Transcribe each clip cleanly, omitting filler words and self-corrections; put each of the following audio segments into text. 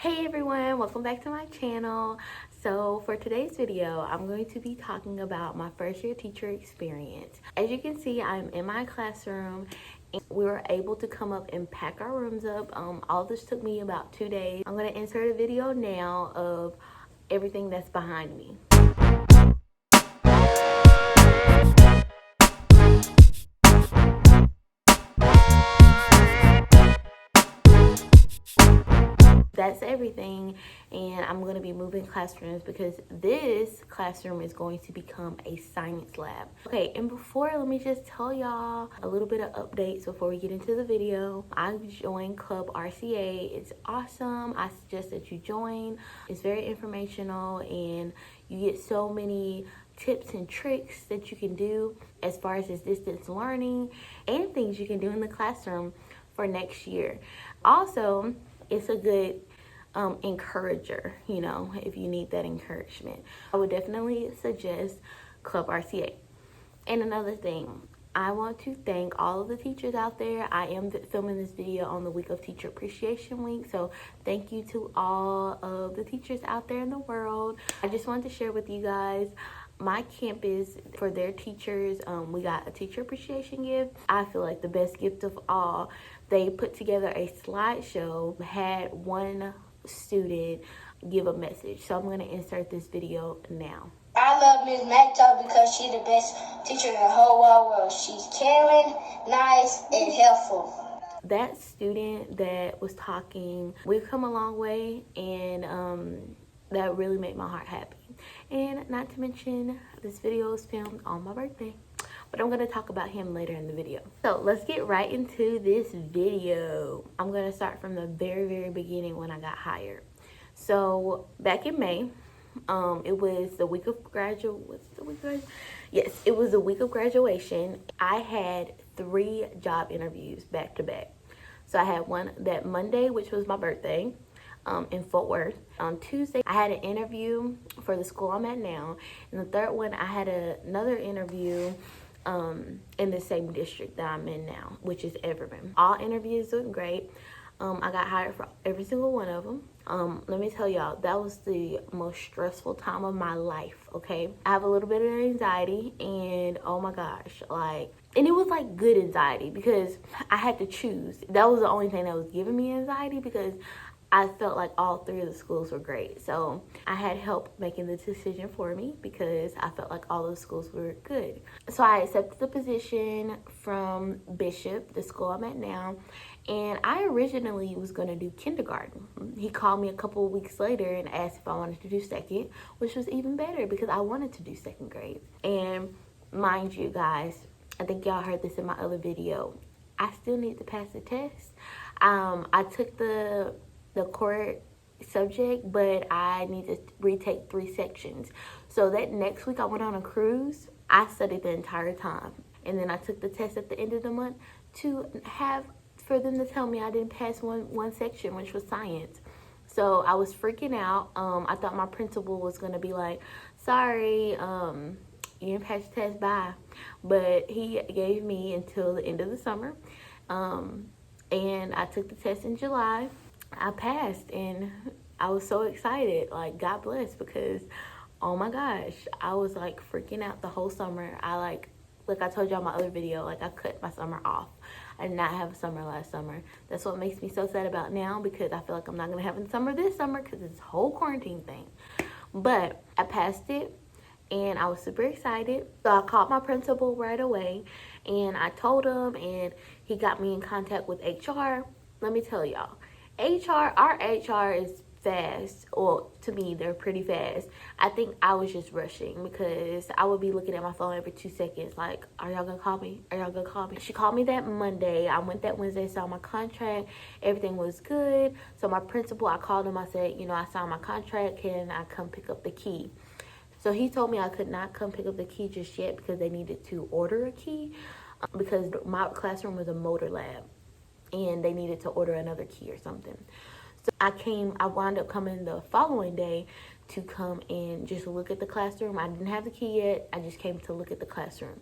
Hey everyone, welcome back to my channel. So for today's video, I'm going to be talking about my first year teacher experience. As you can see, I'm in my classroom and we were able to come up and pack our rooms up. All this took me about 2 days. I'm going to insert a video now of everything that's behind me. That's everything, and I'm going to be moving classrooms because this classroom is going to become a science lab. Okay, and before, let me just tell y'all a little bit of updates before we get into the video. I joined Club RCA. It's awesome. I suggest that you join. It's very informational and you get so many tips and tricks that you can do as far as this distance learning and things you can do in the classroom for next year. Also, it's a good encourager, if you need that encouragement. I would definitely suggest Club RCA. And another thing, I want to thank all of the teachers out there. I am filming this video on the week of Teacher Appreciation Week, so thank you to all of the teachers out there in the world. I just wanted to share with you guys my campus, for their teachers, we got a teacher appreciation gift. I feel like the best gift of all. They put together a slideshow, had one student give a message. So I'm going to insert this video now. I love Ms. Macto because she's the best teacher in the whole wide world. She's caring, nice, and helpful. That student that was talking, we've come a long way, and that really made my heart happy. And not to mention, this video is filmed on my birthday, but I'm going to talk about him later in the video. So let's get right into this video. I'm going to start from the very beginning when I got hired. So back in May, it was the week of Yes, it was the week of graduation. I had 3 job interviews back to back. So I had one that Monday, which was my birthday, in Fort Worth. On Tuesday, I had an interview for the school I'm at now. And the third one, I had another interview in the same district that I'm in now, which is Everman. All interviews went great. I got hired for every single one of them. Let me tell y'all, that was the most stressful time of my life, okay? I have a little bit of anxiety, and oh my gosh, and it was like good anxiety because I had to choose. That was the only thing that was giving me anxiety because I felt like all 3 of the schools were great. So I had help making the decision for me because I felt like all those schools were good. So I accepted the position from Bishop, the school I'm at now. And I originally was going to do kindergarten. He called me a couple of weeks later and asked if I wanted to do second, which was even better because I wanted to do second grade. And mind you guys, I think y'all heard this in my other video, I still need to pass the test. I took the core subject, but I need to retake 3 sections. So that next week I went on a cruise. I studied the entire time. And then I took the test at the end of the month for them to tell me I didn't pass one section, which was science. So I was freaking out. I thought my principal was going to be like, sorry, you didn't pass the test, bye. But he gave me until the end of the summer. And I took the test in July. I passed, and I was so excited. God bless, because oh my gosh, I was freaking out the whole summer. I told y'all in my other video, I cut my summer off. I did not have a summer last summer. That's what makes me so sad about now, because I feel like I'm not gonna have a summer this summer because it's this whole quarantine thing. But I passed it, and I was super excited. So I called my principal right away, and I told him, and he got me in contact with HR. Let me tell y'all, our HR is fast. Well, to me, they're pretty fast. I think I was just rushing because I would be looking at my phone every 2 seconds like, are y'all gonna call me? Are y'all gonna call me? She called me that Monday. I went that Wednesday, saw my contract. Everything was good. So my principal, I called him. I said, I signed my contract. Can I come pick up the key? So he told me I could not come pick up the key just yet because they needed to order a key because my classroom was a motor lab. And they needed to order another key or something. So I wound up coming the following day to come and just look at the classroom. I didn't have the key yet. I just came to look at the classroom.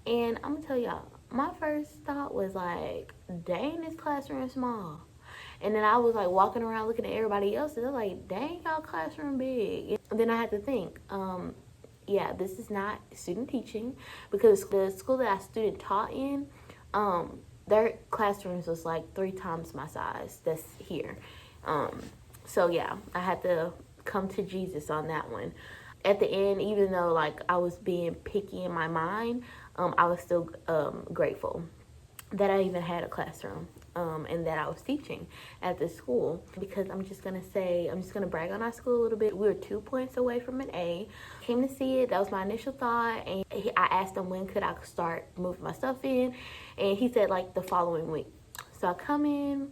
And I'm going to tell y'all, my first thought was dang, this classroom is small. And then I was like walking around looking at everybody else, and they're like, dang, y'all classroom big. And then I had to think, yeah, this is not student teaching, because the school that I student taught in, their classrooms was like 3 times my size that's here. So yeah, I had to come to Jesus on that one. At the end, even though like I was being picky in my mind, I was still grateful that I even had a classroom, and that I was teaching at this school. Because I'm just gonna brag on our school a little bit. We were 2 points away from an A. Came to see it. That was my initial thought, and I asked him when could I start moving my stuff in, and he said like the following week. So I come in.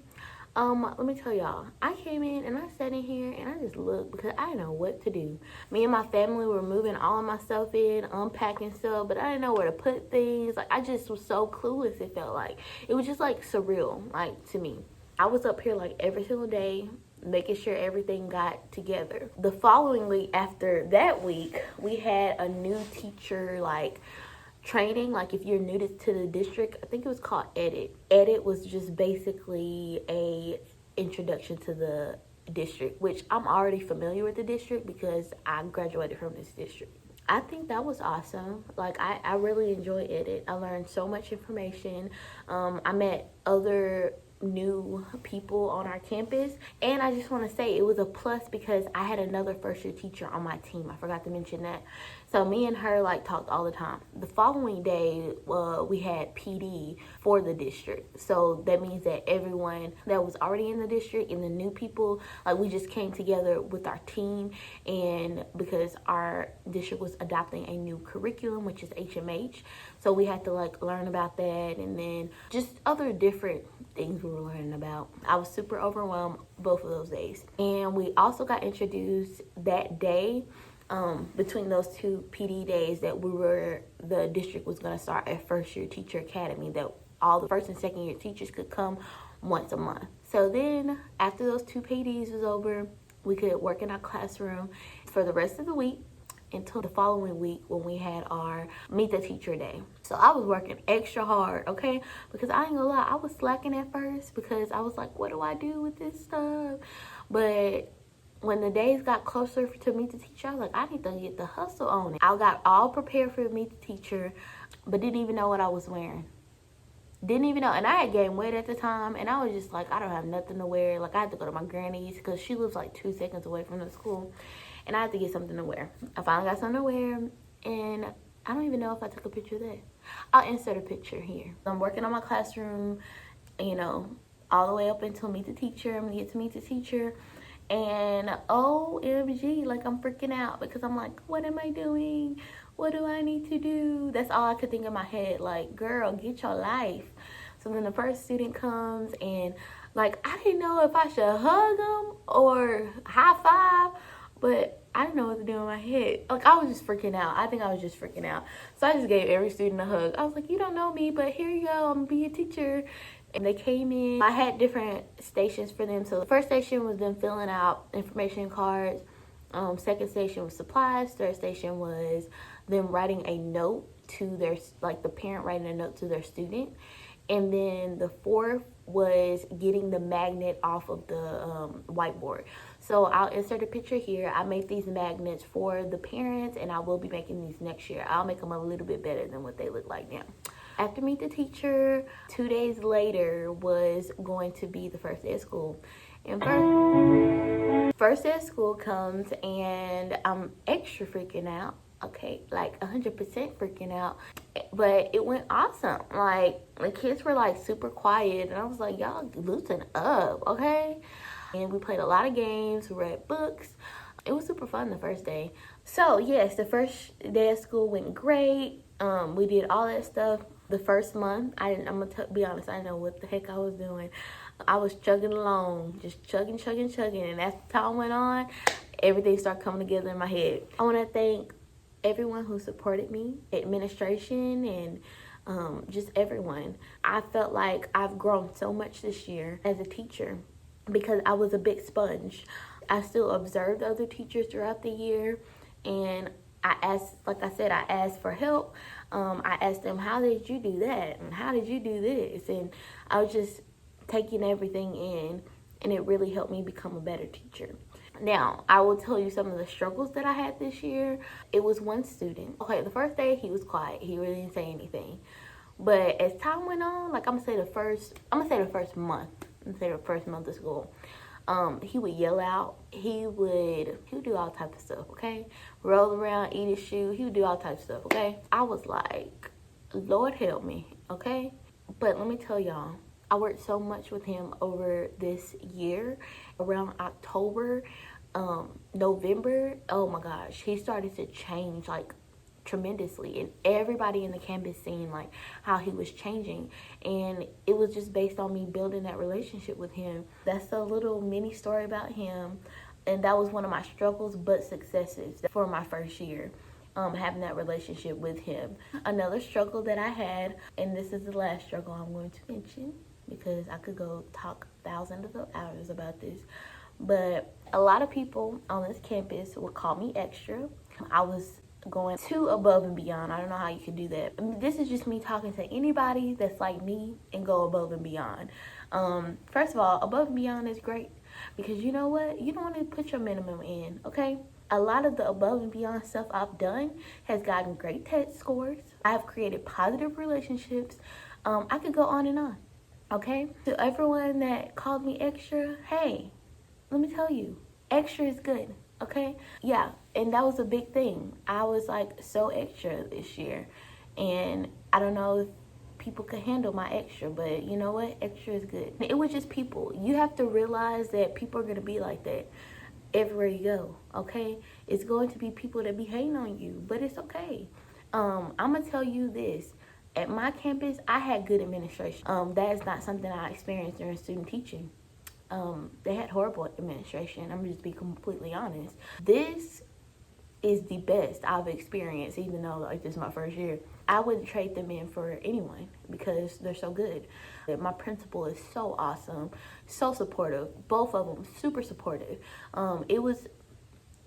Let me tell y'all, I came in and I sat in here and I just looked because I didn't know what to do. Me and my family were moving all of my stuff in, unpacking stuff, but I didn't know where to put things. Like, I just was so clueless, it felt like. It was just like surreal, like, to me. I was up here like every single day, making sure everything got together. The following week, after that week, we had a new teacher, like, training. Like, if you're new to the district, I think it was called edit was just basically a introduction to the district, which I'm already familiar with the district because I graduated from this district. I think that was awesome. Like, I really enjoyed edit. I learned so much information. I met other new people on our campus, and I just want to say it was a plus because I had another first year teacher on my team. I forgot to mention that. So me and her like talked all the time. The following day, we had PD for the district. So that means that everyone that was already in the district and the new people, like, we just came together with our team. And because our district was adopting a new curriculum, which is HMH, so we had to like learn about that, and then just other different things we were learning about. I was super overwhelmed both of those days. And we also got introduced that day, between those 2 PD days, that the district was going to start a first year teacher academy, that all the first and second year teachers could come once a month. So then after those 2 PDs was over, we could work in our classroom for the rest of the week until the following week when we had our meet the teacher day. So I was working extra hard, okay? Because I ain't gonna lie, I was slacking at first because I was like, what do I do with this stuff? But when the days got closer to meet the teacher, I was like, I need to get the hustle on it. I got all prepared for meet the teacher, but didn't even know what I was wearing. Didn't even know. And I had gained weight at the time, and I was just like, I don't have nothing to wear. Like, I had to go to my granny's because she lives like 2 seconds away from the school, and I had to get something to wear. I finally got something to wear, and I don't even know if I took a picture of that. I'll insert a picture here. I'm working on my classroom, all the way up until meet the teacher. I'm gonna get to meet the teacher. And OMG, like, I'm freaking out because I'm like, what am I doing? What do I need to do? That's all I could think in my head. Like, girl, get your life. So then the first student comes, and like, I didn't know if I should hug him or high five, but I didn't know what to do in my head. Like, I was just freaking out. I think I was just freaking out. So I just gave every student a hug. I was like, you don't know me, but here you go. I'm gonna be your teacher. And they came in. I had different stations for them. So the first station was them filling out information cards. Second station was supplies. Third station was them writing a note to their, like, the parent writing a note to their student. And then the fourth was getting the magnet off of the whiteboard. So I'll insert a picture here. I made these magnets for the parents, and I will be making these next year. I'll make them a little bit better than what they look like now. After meet the teacher, 2 days later was going to be the first day of school. And first day of school comes, and I'm extra freaking out. Okay, like 100% freaking out. But it went awesome. Like, the kids were like super quiet, and I was like, y'all loosen up, okay? And we played a lot of games, we read books. It was super fun the first day. So yes, the first day of school went great. We did all that stuff. The first month, I'm gonna be honest, I didn't know what the heck I was doing. I was chugging along, just chugging. And as time went on, everything started coming together in my head. I want to thank everyone who supported me, administration, and just everyone. I felt like I've grown so much this year as a teacher because I was a big sponge. I still observed other teachers throughout the year, and I asked for help. I asked them, how did you do that? And how did you do this? And I was just taking everything in. and it really helped me become a better teacher. Now, I will tell you some of the struggles that I had this year. It was one student. Okay, the first day he was quiet. He really didn't say anything. But as time went on, like I'm gonna say the first month. I'm gonna say the first month of school. He would yell out. He would do all types of stuff, okay? Roll around, eat his shoe. He would do all types of stuff, okay? I was like, Lord help me, okay? But let me tell y'all, I worked so much with him over this year. Around October, November, oh my gosh, he started to change like tremendously, and everybody in the campus seen like how he was changing, and it was just based on me building that relationship with him. That's a little mini story about him, and that was one of my struggles but successes for my first year. Having that relationship with him. Another struggle that I had, and this is the last struggle I'm going to mention because I could go talk thousands of hours about this, but a lot of people on this campus would call me extra. I was going too above and beyond. I don't know how you can do that. I mean, this is just me talking to anybody that's like me and go above and beyond. First of all, above and beyond is great because you know what? You don't want to put your minimum in, okay? A lot of the above and beyond stuff I've done has gotten great test scores. I have created positive relationships. I could go on and on, okay? To everyone that called me extra, hey, let me tell you, extra is good. Okay, yeah, and that was a big thing. I was like so extra this year, and I don't know if people could handle my extra, but you know what? Extra is good. It was just people. You have to realize that people are gonna be like that everywhere you go. Okay, it's going to be people that be hating on you, but it's okay. I'm gonna tell you this. At my campus, I had good administration. That is not something I experienced during student teaching. They had horrible administration. I'm just be completely honest. This is the best I've experienced, even though like this is my first year. I wouldn't trade them in for anyone because they're so good. My principal is so awesome, so supportive. Both of them super supportive. It was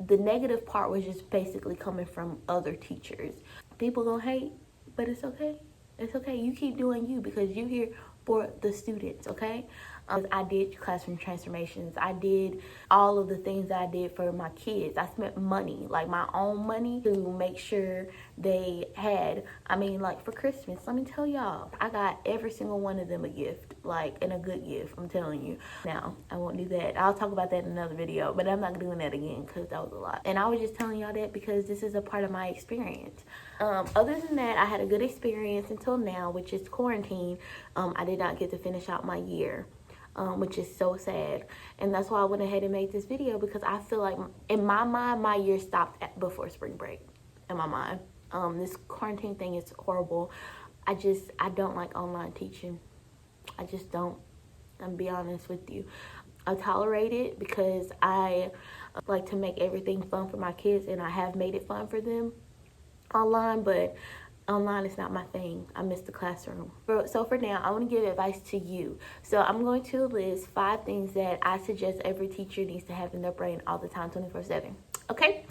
the negative part was just basically coming from other teachers. People gonna hate, but it's okay. It's okay. You keep doing you because you're here for the students, okay? I did classroom transformations. I did all of the things that I did for my kids. I spent money, like my own money, to make sure they had, I mean, like for Christmas, let me tell y'all, I got every single one of them a gift, like, and a good gift, I'm telling you. Now, I won't do that. I'll talk about that in another video, but I'm not doing that again because that was a lot. And I was just telling y'all that because this is a part of my experience. Other than that, I had a good experience until now, which is quarantine. I did not get to finish out my year. Which is so sad, and that's why I went ahead and made this video because I feel like in my mind my year stopped before spring break. In my mind, this quarantine thing is horrible. I don't like online teaching. I just don't. I'm gonna be honest with you. I tolerate it because I like to make everything fun for my kids, and I have made it fun for them online, but online is not my thing. I miss the classroom. So for now, I want to give advice to you. So I'm going to list 5 things that I suggest every teacher needs to have in their brain all the time, 24/7. Okay?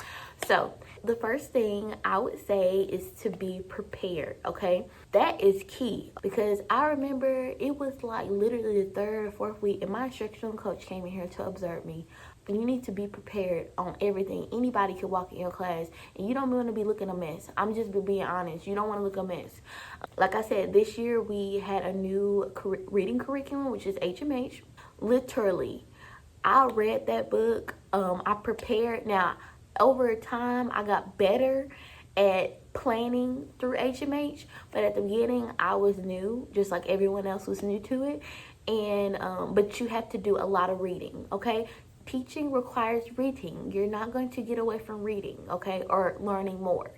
So the first thing I would say is to be prepared, okay? That is key because I remember it was like literally the 3rd or 4th week and my instructional coach came in here to observe me. But you need to be prepared on everything. Anybody can walk in your class and you don't want to be looking a mess. I'm just being honest. You don't want to look a mess. Like I said, this year we had a new reading curriculum, which is HMH. Literally, I read that book. I prepared. Now, over time, I got better at planning through HMH. But at the beginning, I was new, just like everyone else was new to it. And but you have to do a lot of reading, okay? Teaching requires reading. You're not going to get away from reading, okay, or learning more.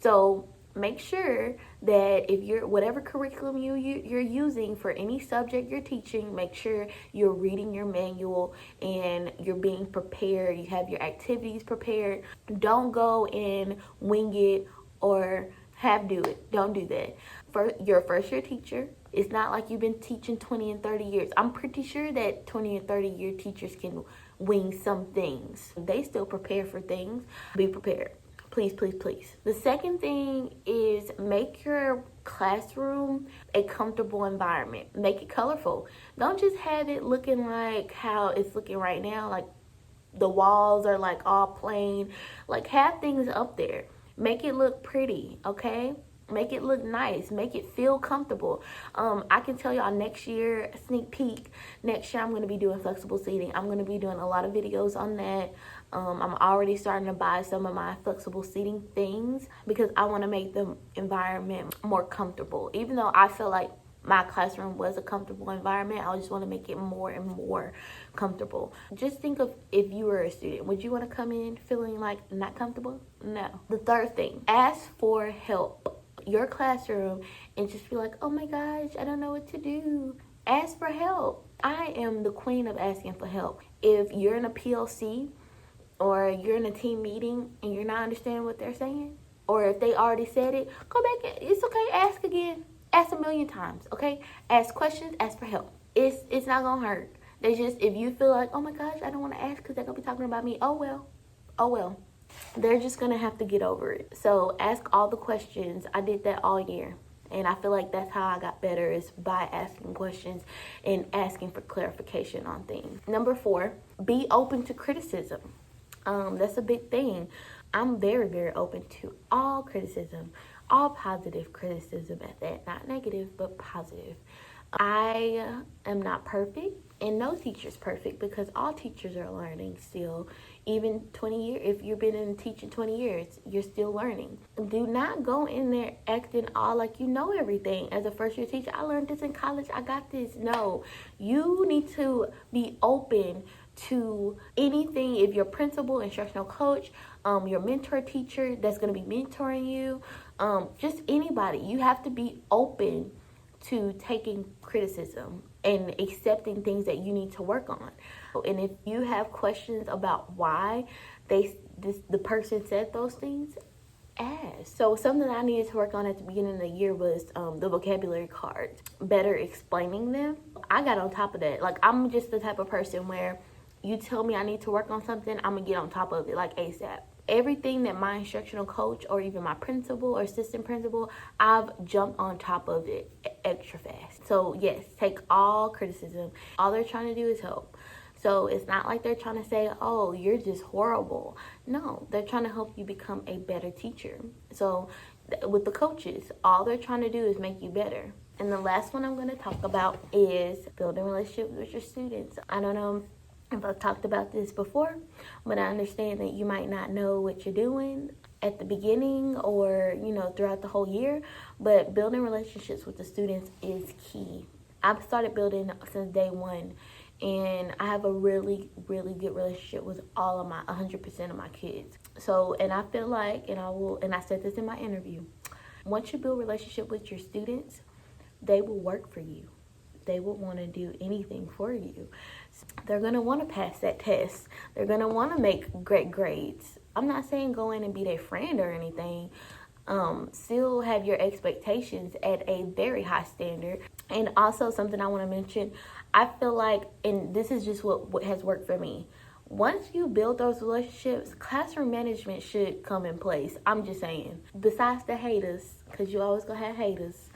So make sure that if you're whatever curriculum you're using for any subject you're teaching, make sure you're reading your manual and you're being prepared. You have your activities prepared. Don't go and wing it or do it. Don't do that. You're a first year teacher. It's not like you've been teaching 20 and 30 years. I'm pretty sure that 20 and 30 year teachers can wing some things. They still prepare for things. Be prepared. Please, please, please. The second thing is make your classroom a comfortable environment. Make it colorful. Don't just have it looking like how it's looking right now, like the walls are like all plain. Like, have things up there. Make it look pretty, okay? Make it look nice. Make it feel comfortable. I can tell y'all next year, sneak peek, next year I'm going to be doing flexible seating. I'm going to be doing a lot of videos on that. I'm already starting to buy some of my flexible seating things because I want to make the environment more comfortable. Even though I feel like my classroom was a comfortable environment, I just want to make it more and more comfortable. Just think of if you were a student. Would you want to come in feeling like not comfortable? No. The third thing, ask for help. Your classroom and just be like, oh my gosh, I don't know what to do. Ask for help. I am the queen of asking for help. If you're in a PLC or you're in a team meeting and you're not understanding what they're saying, or if they already said it, go back. It's okay. Ask again. Ask a million times, okay? Ask questions. Ask for help. It's not going to hurt. They just, if you feel like, oh my gosh, I don't want to ask because they're going to be talking about me. Oh, well. Oh, well. They're just going to have to get over it. So ask all the questions. I did that all year. And I feel like that's how I got better, is by asking questions and asking for clarification on things. Number 4, be open to criticism. That's a big thing. I'm very, very open to all criticism, all positive criticism at that. Not negative, but positive. I am not perfect, and no teacher's perfect because all teachers are learning still. Even 20 years, if you've been in teaching 20 years, you're still learning. Do not go in there acting all like you know everything. As a first year teacher, I learned this in college, I got this. No, you need to be open to anything. If your principal, instructional coach, your mentor teacher that's going to be mentoring you, just anybody, you have to be open to taking criticism and accepting things that you need to work on. And if you have questions about why the person said those things, ask. So something I needed to work on at the beginning of the year was the vocabulary cards, better explaining them. I got on top of that. Like, I'm just the type of person where you tell me I need to work on something, I'm gonna get on top of it like ASAP. Everything that my instructional coach or even my principal or assistant principal, I've jumped on top of it extra fast. So yes, take all criticism. All they're trying to do is help. So it's not like they're trying to say, oh, you're just horrible. No, they're trying to help you become a better teacher. So with the coaches, all they're trying to do is make you better. And the last one I'm going to talk about is building relationships with your students. I don't know if I've talked about this before, but I understand that you might not know what you're doing at the beginning or, throughout the whole year, but building relationships with the students is key. I've started building since day one, and I have a really, really good relationship with all of my 100% of my kids. So, and I feel like, and I said this in my interview, once you build a relationship with your students, they will work for you. They will want to do anything for you. They're going to want to pass that test. They're going to want to make great grades. I'm not saying go in and be their friend or anything. Still have your expectations at a very high standard. And also something I want to mention, I feel like, and this is just what has worked for me, once you build those relationships, classroom management should come in place. I'm just saying. Besides the haters, because you always going to have haters,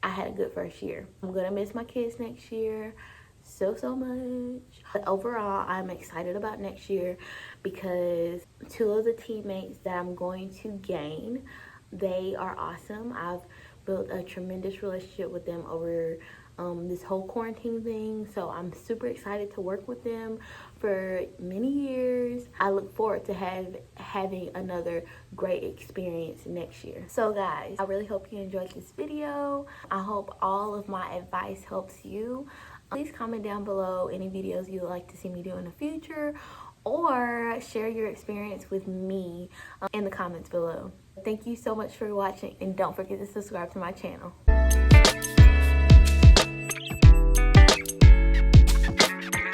I had a good first year. I'm going to miss my kids next year so much. But overall, I'm excited about next year because 2 of the teammates that I'm going to gain, they are awesome. I've built a tremendous relationship with them over this whole quarantine thing. So I'm super excited to work with them for many years. I look forward to having another great experience next year. So guys, I really hope you enjoyed this video. I hope all of my advice helps you. Please comment down below any videos you would like to see me do in the future, or share your experience with me in the comments below. Thank you so much for watching, and don't forget to subscribe to my channel.